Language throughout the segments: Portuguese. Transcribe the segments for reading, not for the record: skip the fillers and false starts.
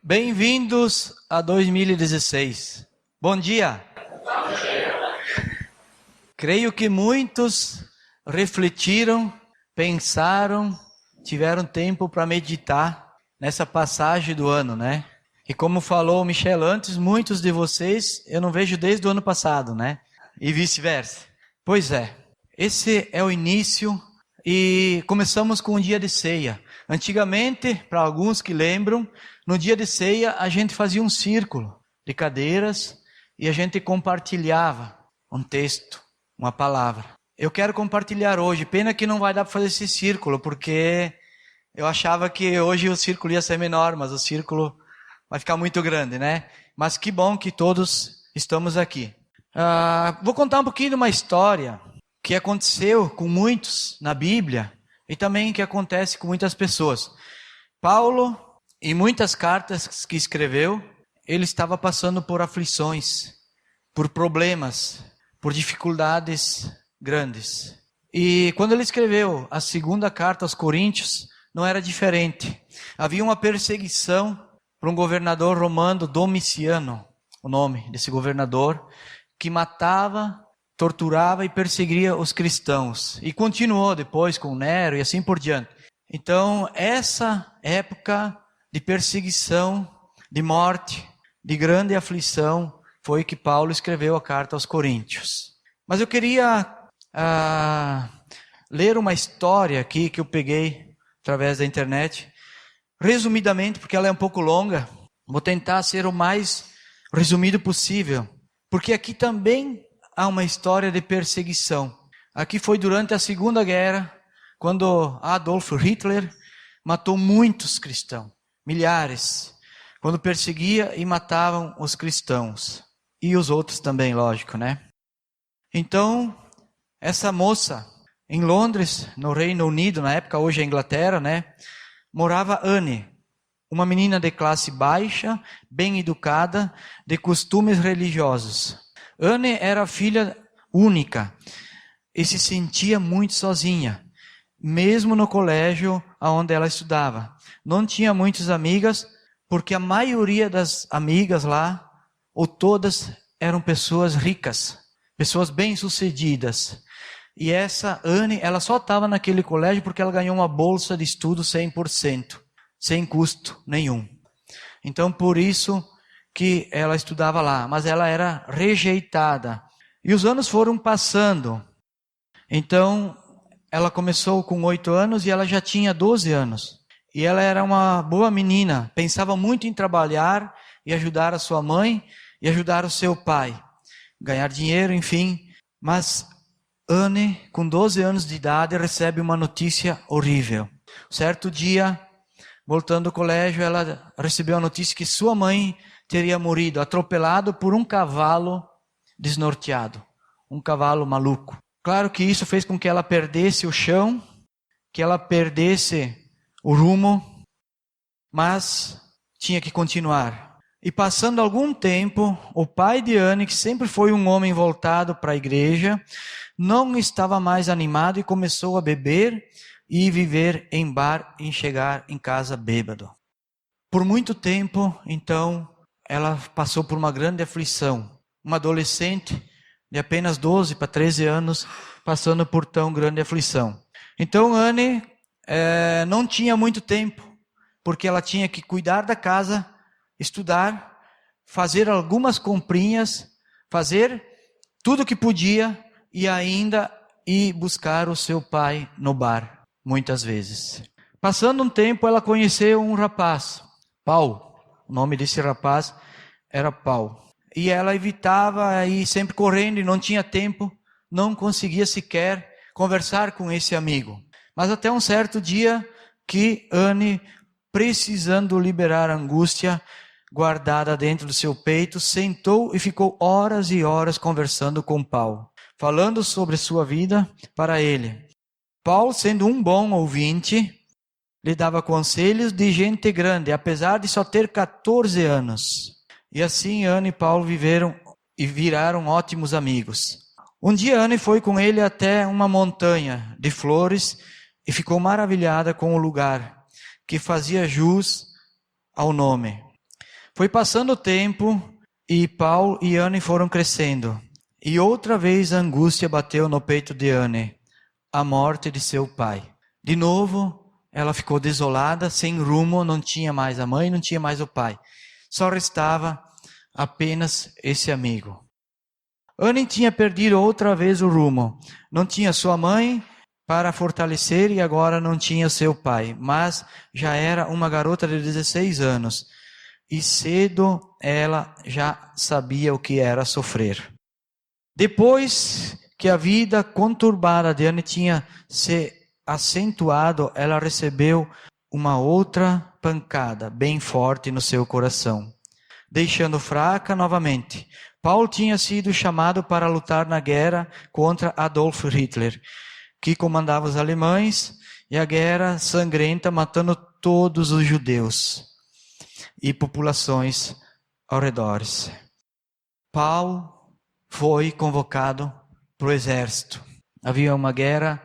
Bem-vindos a 2016. Bom dia. Creio que muitos refletiram, pensaram, tiveram tempo para meditar nessa passagem do ano, né? E como falou o Michel antes, muitos de vocês eu não vejo desde o ano passado, né? E vice-versa. Pois é, esse é o início e começamos com um dia de ceia. Antigamente, para alguns que lembram, no dia de ceia a gente fazia um círculo de cadeiras e a gente compartilhava um texto, uma palavra. Eu quero compartilhar hoje, pena que não vai dar para fazer esse círculo, porque eu achava que hoje o círculo ia ser menor, mas o círculo vai ficar muito grande, né? Mas que bom que todos estamos aqui. Vou contar um pouquinho de uma história que aconteceu com muitos na Bíblia e também que acontece com muitas pessoas. Paulo, em muitas cartas que escreveu, ele estava passando por aflições, por problemas, por dificuldades grandes. E quando ele escreveu a segunda carta aos Coríntios, não era diferente. Havia uma perseguição para um governador romano, Domiciano, o nome desse governador, que matava, torturava e perseguia os cristãos. E continuou depois com Nero e assim por diante. Então, essa época de perseguição, de morte, de grande aflição, foi que Paulo escreveu a carta aos Coríntios. Mas eu queria ler uma história aqui que eu peguei através da internet, resumidamente, porque ela é um pouco longa. Vou tentar ser o mais resumido possível, porque aqui também há uma história de perseguição. Aqui foi durante a Segunda Guerra, quando Adolf Hitler matou muitos cristãos, milhares, quando perseguia e matavam os cristãos. E os outros também, lógico, né? Então, essa moça, em Londres, no Reino Unido, na época, hoje é Inglaterra, né? Morava Anne, uma menina de classe baixa, bem educada, de costumes religiosos. Anne era filha única e se sentia muito sozinha, mesmo no colégio onde ela estudava. Não tinha muitas amigas, porque a maioria das amigas lá, ou todas, eram pessoas ricas, pessoas bem-sucedidas. E essa Anne, ela só estava naquele colégio porque ela ganhou uma bolsa de estudo 100%, sem custo nenhum. Então, por isso que ela estudava lá, mas ela era rejeitada. E os anos foram passando. Então, ela começou com 8 anos e ela já tinha 12 anos. E ela era uma boa menina, pensava muito em trabalhar e ajudar a sua mãe e ajudar o seu pai. Ganhar dinheiro, enfim. Mas Anne, com 12 anos de idade, recebe uma notícia horrível. Certo dia, voltando do colégio, ela recebeu a notícia que sua mãe teria morrido, atropelado por um cavalo desnorteado, um cavalo maluco. Claro que isso fez com que ela perdesse o chão, que ela perdesse o rumo, mas tinha que continuar. E passando algum tempo, o pai de Anne, que sempre foi um homem voltado para a igreja, não estava mais animado e começou a beber e viver em bar e chegar em casa bêbado. Por muito tempo, então, ela passou por uma grande aflição. Uma adolescente de apenas 12 para 13 anos, passando por tão grande aflição. Então, Anne não tinha muito tempo, porque ela tinha que cuidar da casa, estudar, fazer algumas comprinhas, fazer tudo o que podia e ainda ir buscar o seu pai no bar, muitas vezes. Passando um tempo, ela conheceu um rapaz, Paulo. O nome desse rapaz era Paulo. E ela evitava ir sempre correndo e não tinha tempo, não conseguia sequer conversar com esse amigo. Mas até um certo dia que Anne, precisando liberar a angústia guardada dentro do seu peito, sentou e ficou horas e horas conversando com Paulo, falando sobre sua vida para ele. Paulo, sendo um bom ouvinte, lhe dava conselhos de gente grande, apesar de só ter 14 anos. E assim Anne e Paulo viveram e viraram ótimos amigos. Um dia Anne foi com ele até uma montanha de flores e ficou maravilhada com o lugar, que fazia jus ao nome. Foi passando o tempo e Paulo e Anne foram crescendo. E outra vez a angústia bateu no peito de Anne, a morte de seu pai. De novo, ela ficou desolada, sem rumo, não tinha mais a mãe, não tinha mais o pai. Só restava apenas esse amigo. Anne tinha perdido outra vez o rumo. Não tinha sua mãe para fortalecer e agora não tinha seu pai. Mas já era uma garota de 16 anos. E cedo ela já sabia o que era sofrer. Depois que a vida conturbada de Anne tinha se acentuado, ela recebeu uma outra pancada bem forte no seu coração, deixando fraca novamente. Paulo tinha sido chamado para lutar na guerra contra Adolf Hitler, que comandava os alemães, e a guerra sangrenta matando todos os judeus e populações ao redor. Paulo foi convocado para o exército. Havia uma guerra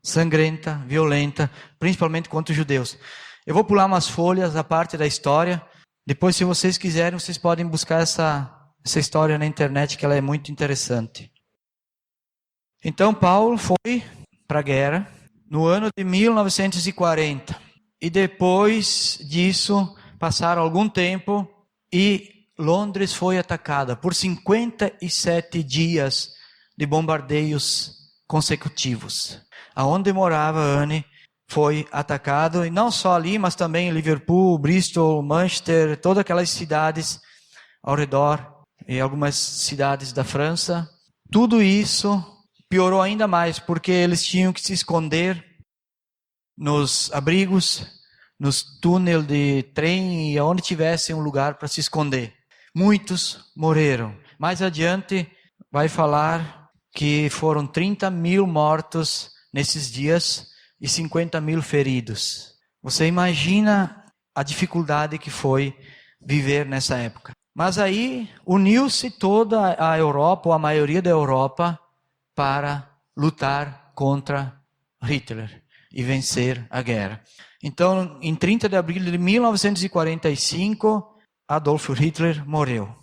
sangrenta, violenta, principalmente contra os judeus. Eu vou pular umas folhas a parte da história. Depois, se vocês quiserem, vocês podem buscar essa história na internet, que ela é muito interessante. Então, Paulo foi para a guerra no ano de 1940. E depois disso, passaram algum tempo e Londres foi atacada por 57 dias de bombardeios consecutivos. Aonde morava Anne foi atacado, e não só ali, mas também em Liverpool, Bristol, Manchester, todas aquelas cidades ao redor, e algumas cidades da França. Tudo isso piorou ainda mais, porque eles tinham que se esconder nos abrigos, nos túneis de trem, e onde tivesse um lugar para se esconder. Muitos morreram. Mais adiante vai falar que foram 30.000 mortos nesses dias e 50.000 feridos. Você imagina a dificuldade que foi viver nessa época. Mas aí uniu-se toda a Europa, ou a maioria da Europa, para lutar contra Hitler e vencer a guerra. Então, em 30 de abril de 1945, Adolf Hitler morreu.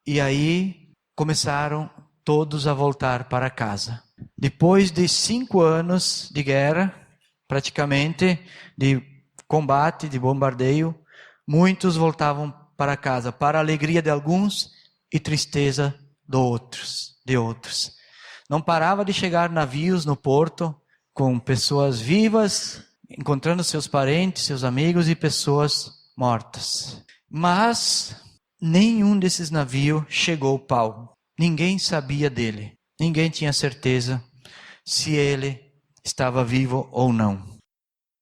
E aí começaram todos a voltar para casa. Depois de 5 anos de guerra, praticamente, de combate, de bombardeio, muitos voltavam para casa, para a alegria de alguns e tristeza de outros. Não parava de chegar navios no porto com pessoas vivas, encontrando seus parentes, seus amigos e pessoas mortas. Mas nenhum desses navios chegou Paulo. Ninguém sabia dele. Ninguém tinha certeza se ele estava vivo ou não.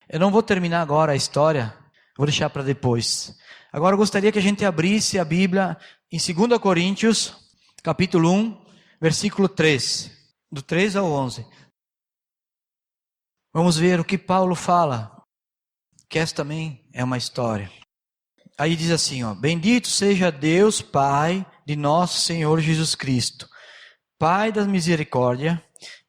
Eu não vou terminar agora a história, vou deixar para depois. Agora eu gostaria que a gente abrisse a Bíblia em 2 Coríntios, capítulo 1, versículo 3, do 3 ao 11. Vamos ver o que Paulo fala, que essa também é uma história. Aí diz assim, bendito seja Deus, Pai de nosso Senhor Jesus Cristo, Pai da misericórdia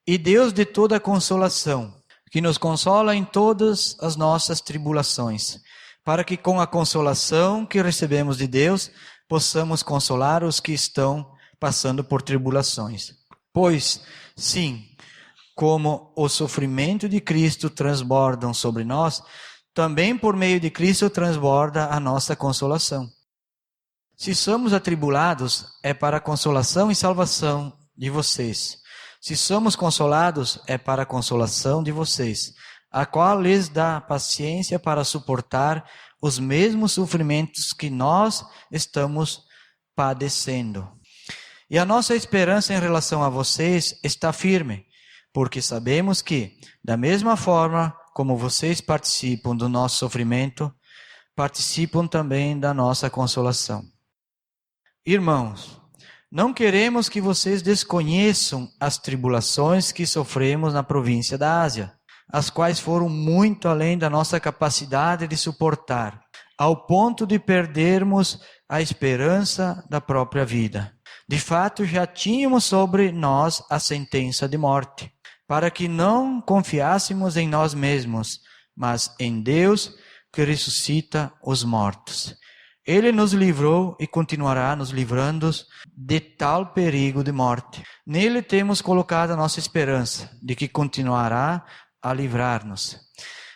e Deus de toda consolação, que nos consola em todas as nossas tribulações, para que com a consolação que recebemos de Deus, possamos consolar os que estão passando por tribulações. Pois, sim, como o sofrimento de Cristo transbordam sobre nós, também por meio de Cristo transborda a nossa consolação. Se somos atribulados, é para a consolação e salvação de vocês. Se somos consolados, é para a consolação de vocês, a qual lhes dá paciência para suportar os mesmos sofrimentos que nós estamos padecendo. E a nossa esperança em relação a vocês está firme, porque sabemos que, da mesma forma como vocês participam do nosso sofrimento, participam também da nossa consolação. Irmãos, não queremos que vocês desconheçam as tribulações que sofremos na província da Ásia, as quais foram muito além da nossa capacidade de suportar, ao ponto de perdermos a esperança da própria vida. De fato, já tínhamos sobre nós a sentença de morte, para que não confiássemos em nós mesmos, mas em Deus que ressuscita os mortos, Ele nos livrou e continuará nos livrando de tal perigo de morte. Nele temos colocado a nossa esperança de que continuará a livrar-nos.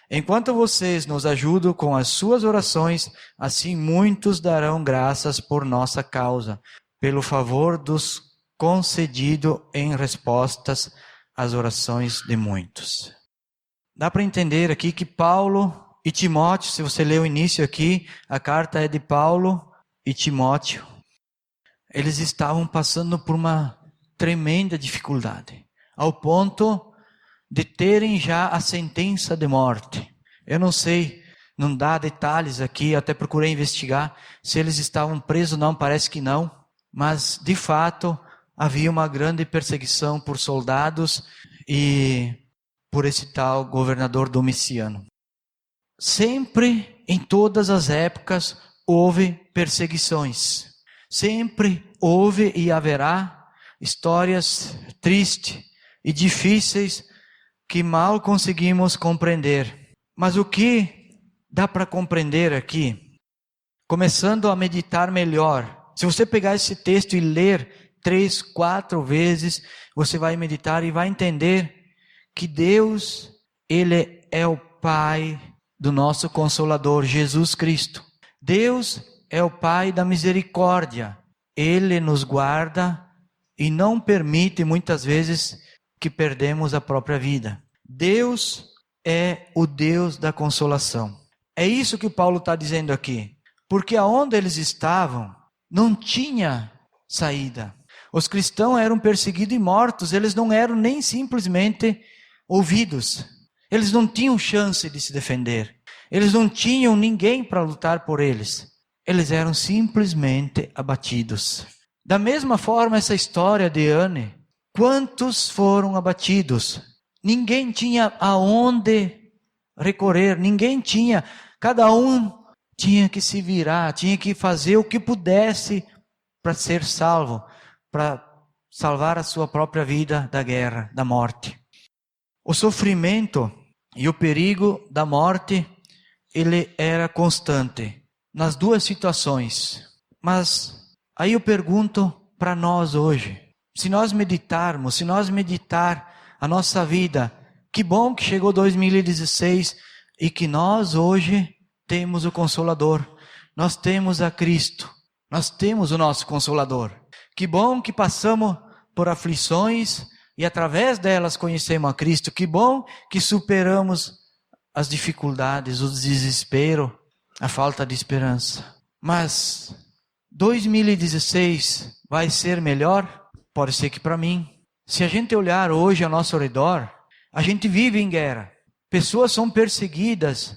Enquanto vocês nos ajudam com as suas orações, assim muitos darão graças por nossa causa, pelo favor dos concedido em respostas às orações de muitos. Dá para entender aqui que Paulo e Timóteo, se você ler o início aqui, a carta é de Paulo e Timóteo. Eles estavam passando por uma tremenda dificuldade, ao ponto de terem já a sentença de morte. Eu não sei, não dá detalhes aqui, até procurei investigar se eles estavam presos ou não, parece que não. Mas, de fato, havia uma grande perseguição por soldados e por esse tal governador Domiciano. Sempre, em todas as épocas, houve perseguições. Sempre houve e haverá histórias tristes e difíceis que mal conseguimos compreender. Mas o que dá para compreender aqui, começando a meditar melhor, se você pegar esse texto e ler 3, 4 vezes, você vai meditar e vai entender que Deus, Ele é o Pai do nosso Consolador, Jesus Cristo. Deus é o Pai da misericórdia. Ele nos guarda e não permite muitas vezes que perdemos a própria vida. Deus é o Deus da consolação. É isso que Paulo está dizendo aqui. Porque aonde eles estavam, não tinha saída. Os cristãos eram perseguidos e mortos, eles não eram nem simplesmente ouvidos. Eles não tinham chance de se defender. Eles não tinham ninguém para lutar por eles. Eles eram simplesmente abatidos. Da mesma forma, essa história de Anne, quantos foram abatidos? Ninguém tinha aonde recorrer, ninguém tinha. Cada um tinha que se virar, tinha que fazer o que pudesse para ser salvo, para salvar a sua própria vida da guerra, da morte. O sofrimento e o perigo da morte, ele era constante nas duas situações. Mas aí eu pergunto para nós hoje, se nós meditar a nossa vida, que bom que chegou 2016 e que nós hoje temos o Consolador, nós temos a Cristo, nós temos o nosso Consolador. Que bom que passamos por aflições e através delas conhecemos a Cristo. Que bom que superamos as dificuldades, o desespero, a falta de esperança. Mas 2016 vai ser melhor? Pode ser que para mim. Se a gente olhar hoje ao nosso redor, a gente vive em guerra. Pessoas são perseguidas,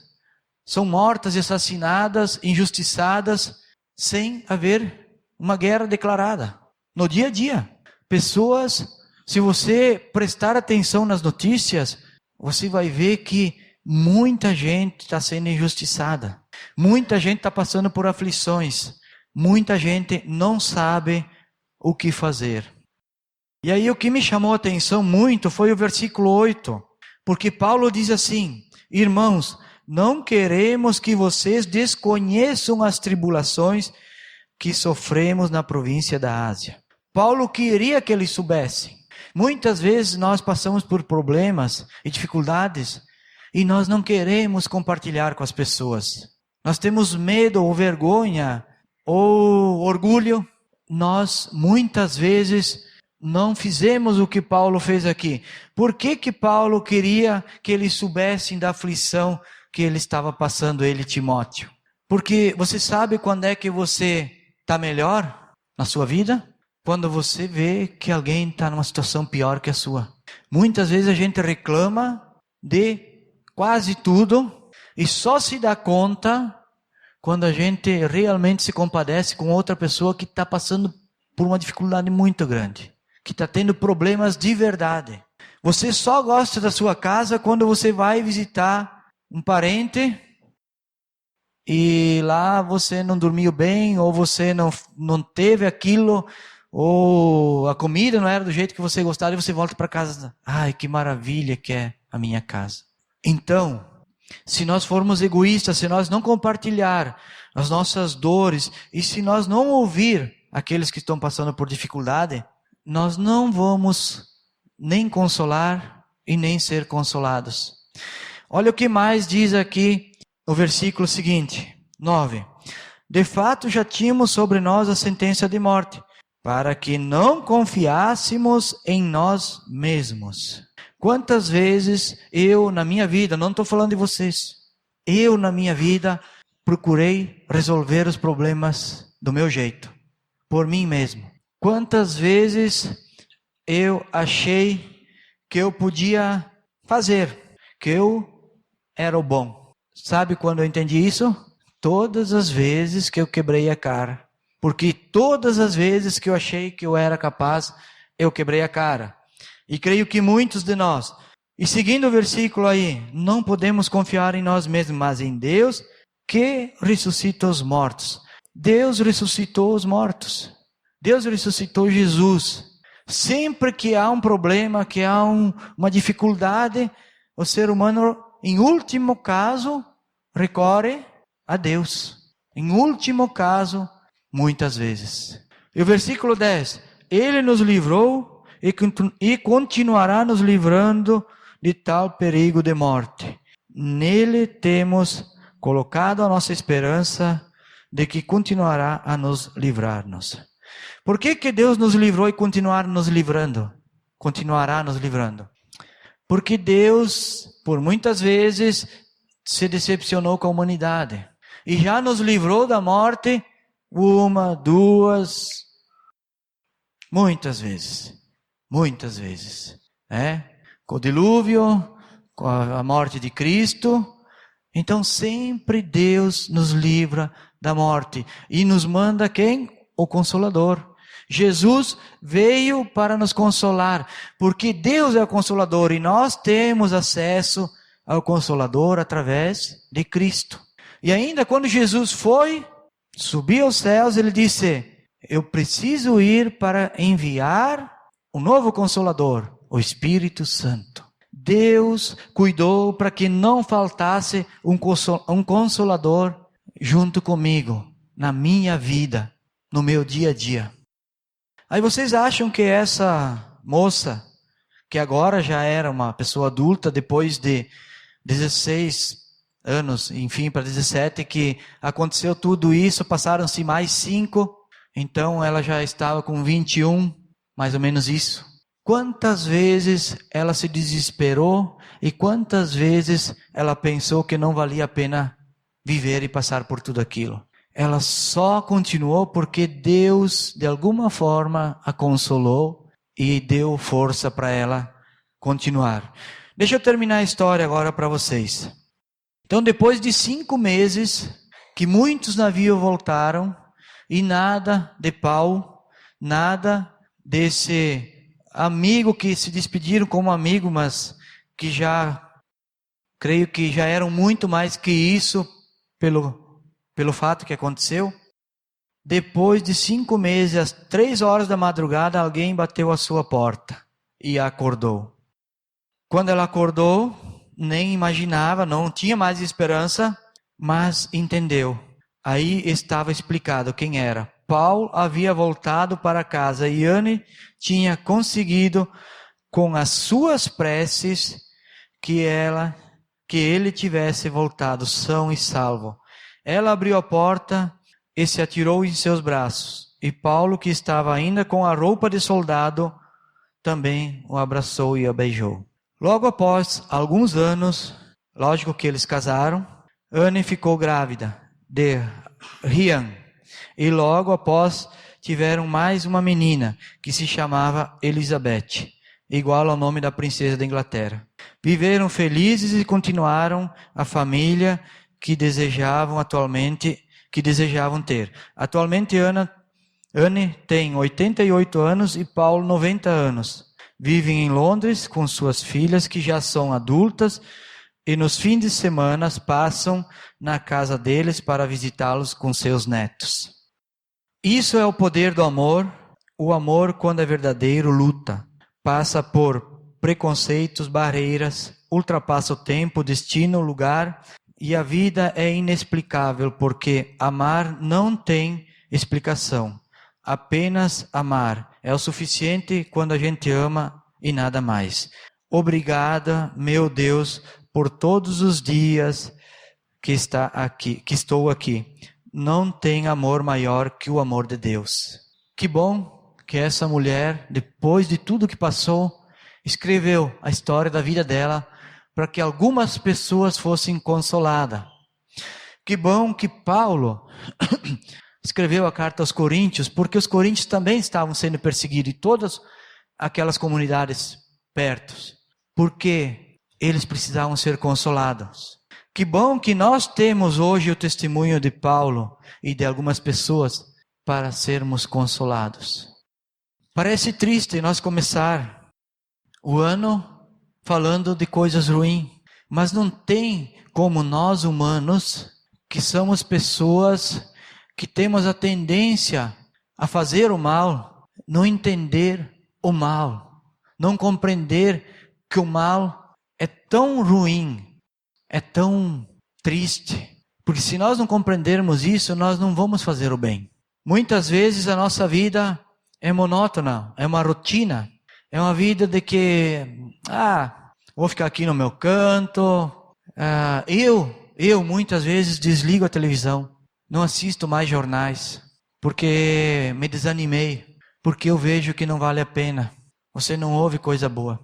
são mortas, assassinadas, injustiçadas, sem haver uma guerra declarada. No dia a dia, pessoas, se você prestar atenção nas notícias, você vai ver que muita gente está sendo injustiçada. Muita gente está passando por aflições. Muita gente não sabe o que fazer. E aí o que me chamou a atenção muito foi o versículo 8. Porque Paulo diz assim: irmãos, não queremos que vocês desconheçam as tribulações que sofremos na província da Ásia. Paulo queria que eles soubessem. Muitas vezes nós passamos por problemas e dificuldades e nós não queremos compartilhar com as pessoas. Nós temos medo ou vergonha ou orgulho. Nós muitas vezes não fizemos o que Paulo fez aqui. Por que Paulo queria que eles soubessem da aflição que ele estava passando, ele e Timóteo? Porque você sabe quando é que você está melhor na sua vida? Quando você vê que alguém está numa situação pior que a sua. Muitas vezes a gente reclama de quase tudo e só se dá conta quando a gente realmente se compadece com outra pessoa que está passando por uma dificuldade muito grande, que está tendo problemas de verdade. Você só gosta da sua casa quando você vai visitar um parente e lá você não dormiu bem, ou você não teve aquilo, ou a comida não era do jeito que você gostava, e você volta para casa. Ai, que maravilha que é a minha casa. Então, se nós formos egoístas, se nós não compartilhar as nossas dores, e se nós não ouvir aqueles que estão passando por dificuldade, nós não vamos nem consolar e nem ser consolados. Olha o que mais diz aqui no versículo seguinte, 9. De fato já tínhamos sobre nós a sentença de morte, para que não confiássemos em nós mesmos. Quantas vezes eu na minha vida, não estou falando de vocês, eu na minha vida procurei resolver os problemas do meu jeito, por mim mesmo. Quantas vezes eu achei que eu podia fazer, que eu era o bom. Sabe quando eu entendi isso? Todas as vezes que eu quebrei a cara. Porque todas as vezes que eu achei que eu era capaz, eu quebrei a cara. E creio que muitos de nós, e seguindo o versículo aí, não podemos confiar em nós mesmos, mas em Deus que ressuscita os mortos. Deus ressuscitou os mortos. Deus ressuscitou Jesus. Sempre que há um problema, que há uma dificuldade, o ser humano, em último caso, recorre a Deus. Em último caso, muitas vezes. E o versículo 10. Ele nos livrou e continuará nos livrando de tal perigo de morte. Nele temos colocado a nossa esperança de que continuará a nos livrar-nos. Por que Deus nos livrou e continuará nos livrando? Continuará nos livrando. Porque Deus, por muitas vezes, se decepcionou com a humanidade. E já nos livrou da morte 1, 2, muitas vezes. Muitas vezes. Com o dilúvio, com a morte de Cristo. Então sempre Deus nos livra da morte. E nos manda quem? O Consolador. Jesus veio para nos consolar, porque Deus é o Consolador e nós temos acesso ao Consolador através de Cristo. E ainda quando Jesus subiu aos céus, ele disse, eu preciso ir para enviar um novo Consolador, o Espírito Santo. Deus cuidou para que não faltasse um Consolador junto comigo, na minha vida, no meu dia a dia. Aí vocês acham que essa moça, que agora já era uma pessoa adulta, depois de 16 anos, enfim, para 17, que aconteceu tudo isso, passaram-se mais 5, então ela já estava com 21, mais ou menos isso. Quantas vezes ela se desesperou e quantas vezes ela pensou que não valia a pena viver e passar por tudo aquilo. Ela só continuou porque Deus, de alguma forma, a consolou e deu força para ela continuar. Deixa eu terminar a história agora para vocês. Então, depois de 5 meses, que muitos navios voltaram, e nada de Paulo, nada desse amigo que se despediram como amigo, mas que creio que já eram muito mais que isso, pelo fato que aconteceu. Depois de 5 meses, às 3 horas da madrugada, alguém bateu à sua porta e a acordou. Quando ela acordou, nem imaginava, não tinha mais esperança, mas entendeu. Aí estava explicado quem era. Paulo havia voltado para casa e Anne tinha conseguido, com as suas preces, que ele tivesse voltado são e salvo. Ela abriu a porta e se atirou em seus braços. E Paulo, que estava ainda com a roupa de soldado, também o abraçou e a beijou. Logo após alguns anos, lógico que eles casaram, Anne ficou grávida de Rian. E logo após tiveram mais uma menina, que se chamava Elizabeth, igual ao nome da princesa da Inglaterra. Viveram felizes e continuaram a família que desejavam ter. Atualmente Anne tem 88 anos e Paulo 90 anos. Vivem em Londres com suas filhas que já são adultas e nos fins de semana passam na casa deles para visitá-los com seus netos. Isso é o poder do amor. O amor, quando é verdadeiro, luta. Passa por preconceitos, barreiras, ultrapassa o tempo, destino, lugar e a vida é inexplicável, porque amar não tem explicação. Apenas amar é o suficiente quando a gente ama e nada mais. Obrigada, meu Deus, por todos os dias que estou aqui. Não tem amor maior que o amor de Deus. Que bom que essa mulher, depois de tudo que passou, escreveu a história da vida dela para que algumas pessoas fossem consoladas. Que bom que Paulo escreveu a carta aos Coríntios, porque os coríntios também estavam sendo perseguidos, e todas aquelas comunidades perto, porque eles precisavam ser consolados. Que bom que nós temos hoje o testemunho de Paulo e de algumas pessoas para sermos consolados. Parece triste nós começar o ano falando de coisas ruins, mas não tem como nós humanos, que somos pessoas que temos a tendência a fazer o mal, não entender o mal, não compreender que o mal é tão ruim, é tão triste, porque se nós não compreendermos isso, nós não vamos fazer o bem. Muitas vezes a nossa vida é monótona, é uma rotina, é uma vida de que, vou ficar aqui no meu canto. Eu muitas vezes desligo a televisão, não assisto mais jornais, porque me desanimei, porque eu vejo que não vale a pena. Você não ouve coisa boa,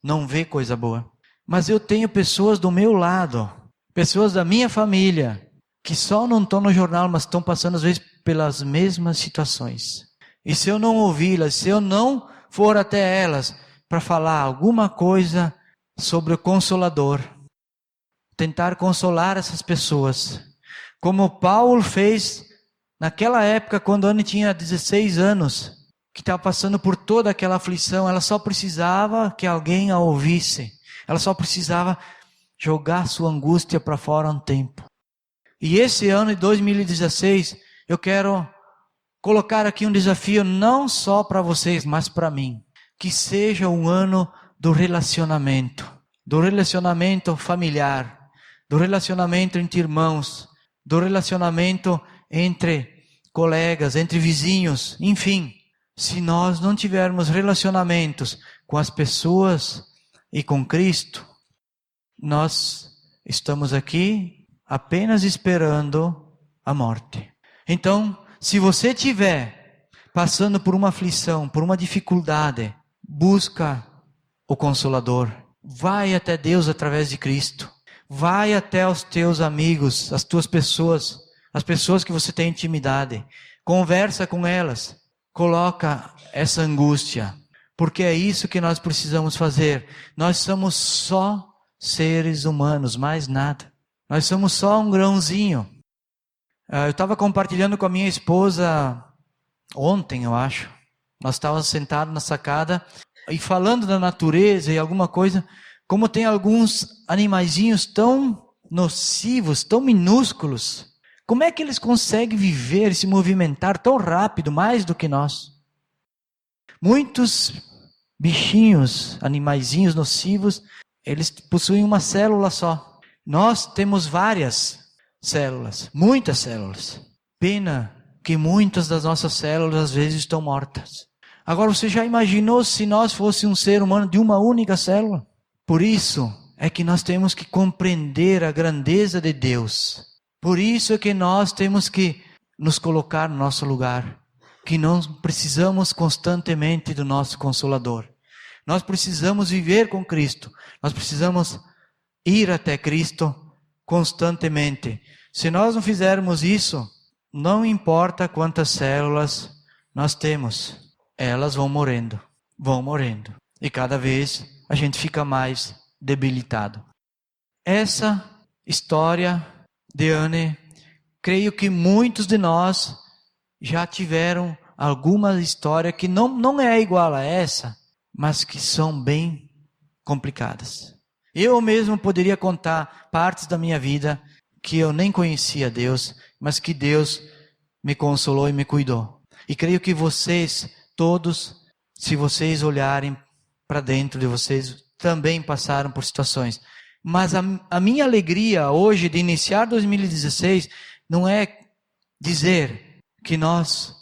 não vê coisa boa. Mas eu tenho pessoas do meu lado, pessoas da minha família, que só não estão no jornal, mas estão passando às vezes pelas mesmas situações. E se eu não ouvi-las, se eu não for até elas para falar alguma coisa sobre o Consolador, tentar consolar essas pessoas, como Paulo fez naquela época, quando Anne tinha 16 anos, que estava passando por toda aquela aflição, ela só precisava que alguém a ouvisse. Ela só precisava jogar sua angústia para fora um tempo. E esse ano de 2016, eu quero colocar aqui um desafio não só para vocês, mas para mim. Que seja um ano do relacionamento familiar, do relacionamento entre irmãos, do relacionamento entre colegas, entre vizinhos, enfim. Se nós não tivermos relacionamentos com as pessoas e com Cristo, nós estamos aqui apenas esperando a morte. Então, se você estiver passando por uma aflição, por uma dificuldade, busca o Consolador. Vai até Deus através de Cristo. Vai até os teus amigos, as tuas pessoas, as pessoas que você tem intimidade. Conversa com elas. Coloca essa angústia. Porque é isso que nós precisamos fazer. Nós somos só seres humanos, mais nada. Nós somos só um grãozinho. Eu estava compartilhando com a minha esposa ontem, eu acho. Nós estávamos sentados na sacada e falando da natureza e alguma coisa, como tem alguns animaizinhos tão nocivos, tão minúsculos. Como é que eles conseguem viver, se movimentar tão rápido, mais do que nós? Muitos bichinhos, animaizinhos nocivos, eles possuem uma célula só. Nós temos várias células, muitas células. Pena que muitas das nossas células às vezes estão mortas. Agora, você já imaginou se nós fôssemos um ser humano de uma única célula? Por isso é que nós temos que compreender a grandeza de Deus. Por isso é que nós temos que nos colocar no nosso lugar. Que não precisamos constantemente do nosso Consolador. Nós precisamos viver com Cristo. Nós precisamos ir até Cristo constantemente. Se nós não fizermos isso, não importa quantas células nós temos, elas vão morrendo. E cada vez a gente fica mais debilitado. Essa história de Anne, creio que muitos de nós já tiveram alguma história que não é igual a essa, mas que são bem complicadas. Eu mesmo poderia contar partes da minha vida que eu nem conhecia Deus, mas que Deus me consolou e me cuidou. E creio que vocês, todos, se vocês olharem para dentro de vocês, também passaram por situações. Mas a minha alegria hoje de iniciar 2016 não é dizer que nós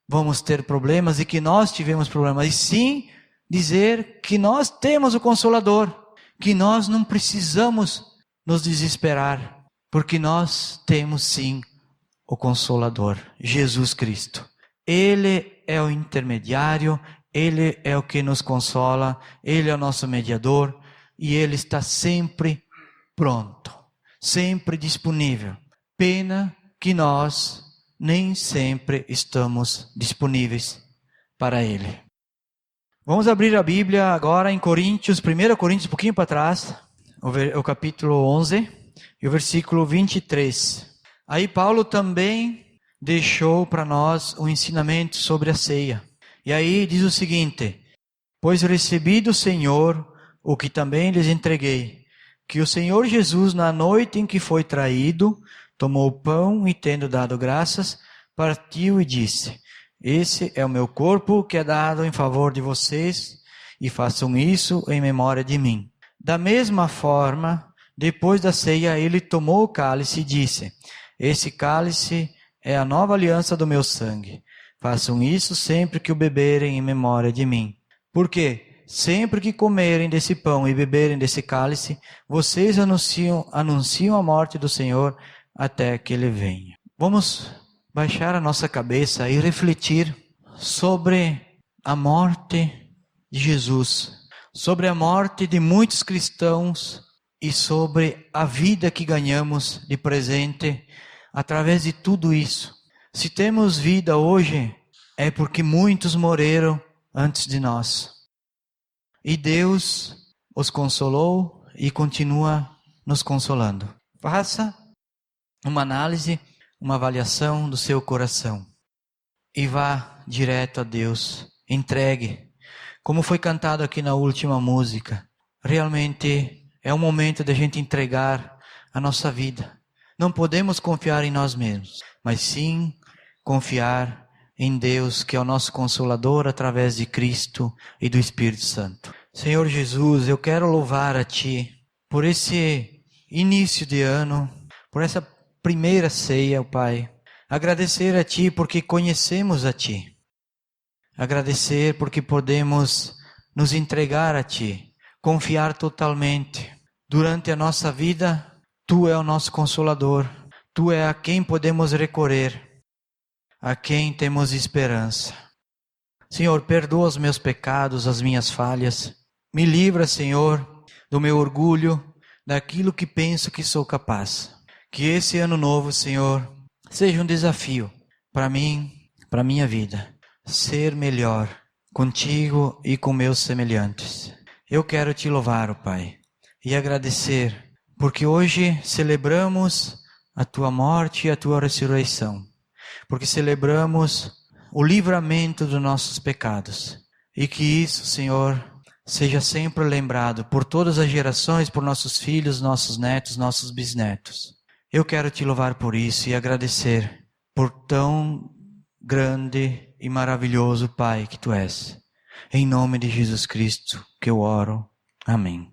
vamos ter problemas e que nós tivemos problemas, e sim dizer que nós temos o Consolador, que nós não precisamos nos desesperar, porque nós temos sim o Consolador, Jesus Cristo. Ele é o intermediário, Ele é o que nos consola, Ele é o nosso mediador, e Ele está sempre pronto, sempre disponível. Pena que nós nem sempre estamos disponíveis para Ele. Vamos abrir a Bíblia agora em Coríntios, 1 Coríntios, um pouquinho para trás, o capítulo 11 e o versículo 23. Aí Paulo também deixou para nós um ensinamento sobre a ceia. E aí diz o seguinte: pois recebi do Senhor o que também lhes entreguei, que o Senhor Jesus, na noite em que foi traído, tomou o pão e, tendo dado graças, partiu e disse: esse é o meu corpo que é dado em favor de vocês, e façam isso em memória de mim. Da mesma forma, depois da ceia, ele tomou o cálice e disse: esse cálice é a nova aliança do meu sangue. Façam isso sempre que o beberem em memória de mim. Porque sempre que comerem desse pão e beberem desse cálice, vocês anunciam a morte do Senhor até que Ele venha. Vamos baixar a nossa cabeça e refletir sobre a morte de Jesus, sobre a morte de muitos cristãos e sobre a vida que ganhamos de presente através de tudo isso. Se temos vida hoje, é porque muitos morreram antes de nós. E Deus os consolou e continua nos consolando. Faça uma análise, uma avaliação do seu coração e vá direto a Deus. Entregue. Como foi cantado aqui na última música, realmente é o momento de a gente entregar a nossa vida. Não podemos confiar em nós mesmos, mas sim confiar em Deus, que é o nosso Consolador através de Cristo e do Espírito Santo. Senhor Jesus, eu quero louvar a Ti por esse início de ano, por essa primeira ceia, Pai. Agradecer a Ti porque conhecemos a Ti. Agradecer porque podemos nos entregar a Ti, confiar totalmente. Durante a nossa vida, Tu é o nosso Consolador. Tu é a quem podemos recorrer, a quem temos esperança. Senhor, perdoa os meus pecados, as minhas falhas. Me livra, Senhor, do meu orgulho, daquilo que penso que sou capaz. Que esse ano novo, Senhor, seja um desafio para mim, para minha vida. Ser melhor contigo e com meus semelhantes. Eu quero Te louvar, ó Pai, e agradecer, porque hoje celebramos a Tua morte e a Tua ressurreição. Porque celebramos o livramento dos nossos pecados. E que isso, Senhor, seja sempre lembrado por todas as gerações, por nossos filhos, nossos netos, nossos bisnetos. Eu quero Te louvar por isso e agradecer por tão grande e maravilhoso Pai que Tu és. Em nome de Jesus Cristo que eu oro. Amém.